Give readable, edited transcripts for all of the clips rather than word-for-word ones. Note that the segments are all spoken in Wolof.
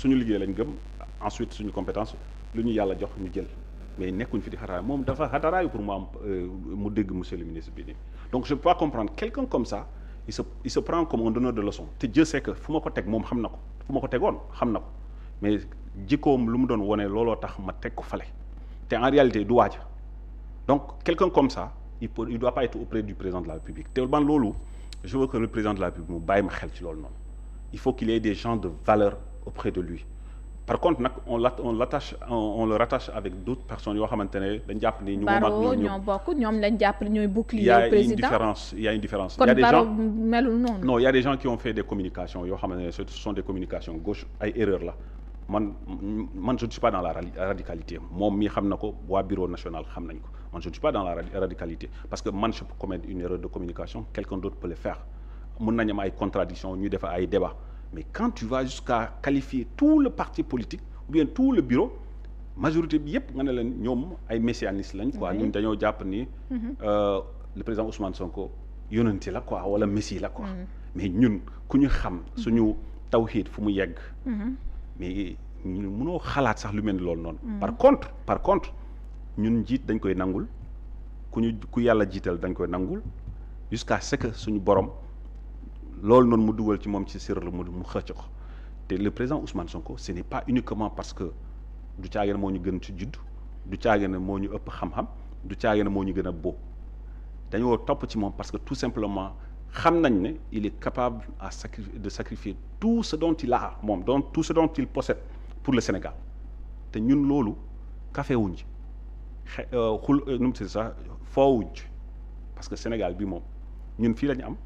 suñu liggéey lañ gëm ensuite suñu compétence lu ñu yàlla jox ñu jël mais nekkuñ fi di xataraayu moom dafa xataraayu pour mu am mu dégg monsieur le ministre bi nii donc je peux pas comprendre quelqu'un comme ça il se prend comme un donneur de leçon te Dieu sait que fu ma ko teg moom xam na ko fu ma ko tegoon xam na ko mais jikkoom lu mu doon wone looloo tax ma teg ko fale te en réalité du waaja donc quelqu'un comme ça il doit pas être auprès du président de la République te man loolu je veux que le président de la République mu bàyyi ma xel ci loolu noonu il faut qu'il y ait des gens de valeur auprès de lui par contre nag on le rattache avec d'autres personnes yoo xamante ne dañ jàpp ni ñu Barrow ñoo bokk ñoom lañ jàpp ñooy bouclier président il y a une différence kon Barrow melul noonu non il y a des gens qui ont fait des communications yoo xamante ne ce sont des communications gauche ay erreurs la man je ne suis pas dans la radicalité moom mii xam na ko waa bureau national xam nañ ko man je ne suis pas dans la radicalité parce que man je peux commettre une erreur de communication quelqu'un d'autre peut le faire mun nañu am ay contradictions ñu def ay débats mais quand tu vas jusqu'à qualifier tout le parti politique ou bien tout le bureau majorité bi yëpp nga ne leen ñoom ay messianistes lañ quoi ñun dañoo jàpp ni le président Ousmane Sonko yonanti la quoi wala messie la quoi mais ñun ku ñu xam suñu tawhiid fu mu yegg mais ñu mënoo xalaat sax lu mel ni loolu noonu par contre ñun njiit dañ koy nangul ku yàlla jiital dañ koy nangul jusqu'à ce que suñu borom loolu noonu mu dugal ci moom ci sër la mu xëcc ko te le président Ousmane Sonko ce n'est pas uniquement parce que du caagee ne moo ñu gën ci judd du caagee ne moo ñu ëpp xam-xam du caagee ne moo ñu gën a beau dañoo topp ci moom parce que tout simplement xam nañ ne il est capable de sacrifier tout ce dont il a moom donc tout ce dont il possède pour le Sénégal te ñun loolu café wuñ ci nu mu si sax foowuñ ci parce que Sénégal bi moom ñun fii la ñu am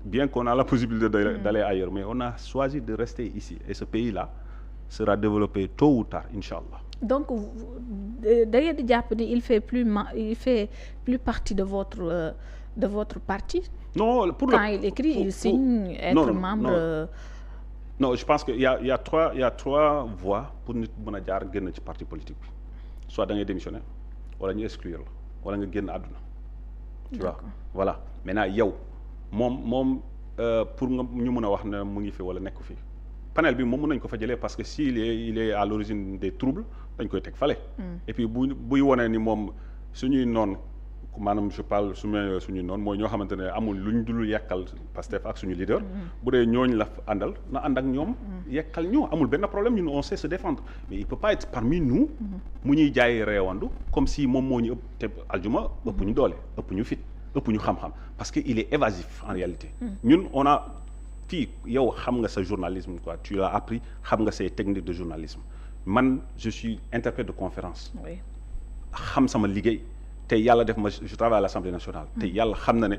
bien qu'on a la possibilité d'aller ailleurs mais on a choisi de rester ici et ce pays-là sera développé tôt ou tard inchallah. Donc da ngeen di jàpp ni il fait plus partie de votre parti. Non pour quand il écrit il signe être membre. Non je pense que il y a trois voies pour nit mën a jaar génn ci parti politique bi soit da ngay démissionner wala ñu exclure la wala nga génn àdduna. tu vois voilà maintenant yow. moom pour nga ñu mën a wax ne mu ngi fi wala nekk fi panel bi moom mën nañ ko fa jëlee parce que il est à l'origine des troubles dañ koy teg fale et puis buy wonee ni moom suñuy noon maanaam je parle suñuy noon mooy ñoo xamante ne amul luñ dul yekkal Pastef ak suñu leader bu dee ñooñ la àndal na ànd ak ñoom yekkal ñu amul benn problème ñun on sait se défendre mais il peut pas être parmi nous mu ñuy jaay reewandu comme si moom moo ñu ëpp te aljuma ëpp ñu doole ëpp ñu fit ëpp ñu xam-xam parce que il est évasif en réalité ñun on a fii yow xam nga sa journalisme quoi tu l'as appris xam nga say techniques de journalisme man je suis interprète de conférence xam sama liggéey te yàlla def ma je travaille à l'Assemblée nationale te yàlla xam na ne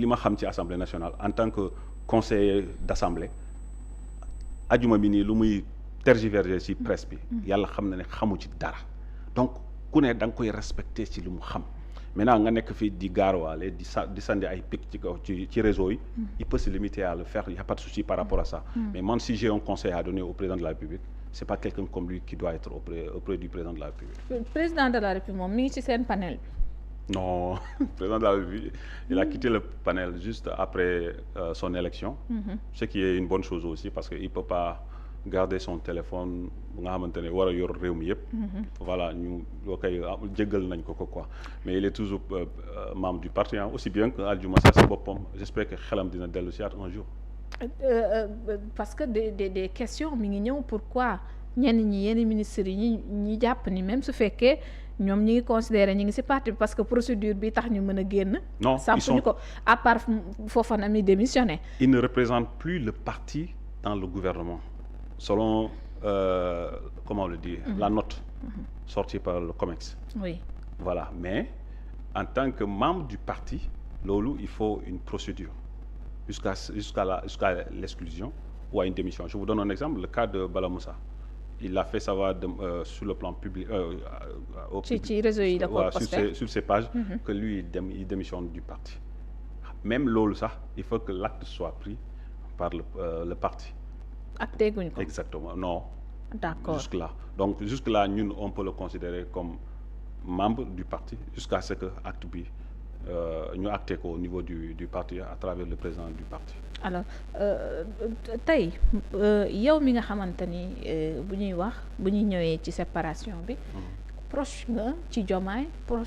li ma xam ci Assemblée nationale en tant que conseiller d'assemblée ajuma bi nii lu muy tergiverser ci presse bi yàlla xam na ne xamu ci dara donc ku ne da nga koy respecter ci lu mu xam maintenant nga nekk fii di gaaruwaale di sandi ay pic ci kaw ci réseau yi il peut se limiter à le faire il y a pas de souci par rapport à ça mais man si j'ai un conseil à donner au président de la République c'est pas quelqu'un comme lui qui doit être auprès du président de la République. Président de la République moom mi ngi ci seen panel bi. Non président de la République il a quitté le panel juste après son élection ce qui est une bonne chose aussi parce que il peut pas garder son téléphone bu nga xamante ne war a yor réew mi yëpp. voilà ñu loo koy jéggal nañ ko quoi mais il est toujours membre du parti aussi bien que Aldiouma Sarr si boppam j'espère que xelam dina dellu si un jour. Parce que des questions mi ngi ñëw pourquoi yenn ministres yi ñi jàpp ni même su fekkee ñoom ñi ngi considérer ñi ngi ci parti parce que procédure bi tax ñu mën a génn. non ils sont ko à part Fofana mi démissionné. Ils ne représentent plus le parti dans le gouvernement. Selon comment on le dit la note sortie par le COMEX. Oui. Voilà mais en tant que membre du parti loolu il faut une procédure jusqu'à l'exclusion ou à une démission. Je vous donne un exemple, le cas de Bala Moussa. Il l'a fait savoir sur le plan public sur ses pages que lui il démissionne du parti. Même loolu sax il faut que l'acte soit pris par le parti. Acté guñ ko. Exactement non. D'accord. Jusque là ñun on peut le considérer comme membre du parti jusqu'à ce que acte bi ñu acté ko au niveau du parti à travers le président du parti. alors tey yow mi nga xamante ni bu ñuy ñëwee ci séparation bi proche nga ci Diomaye proche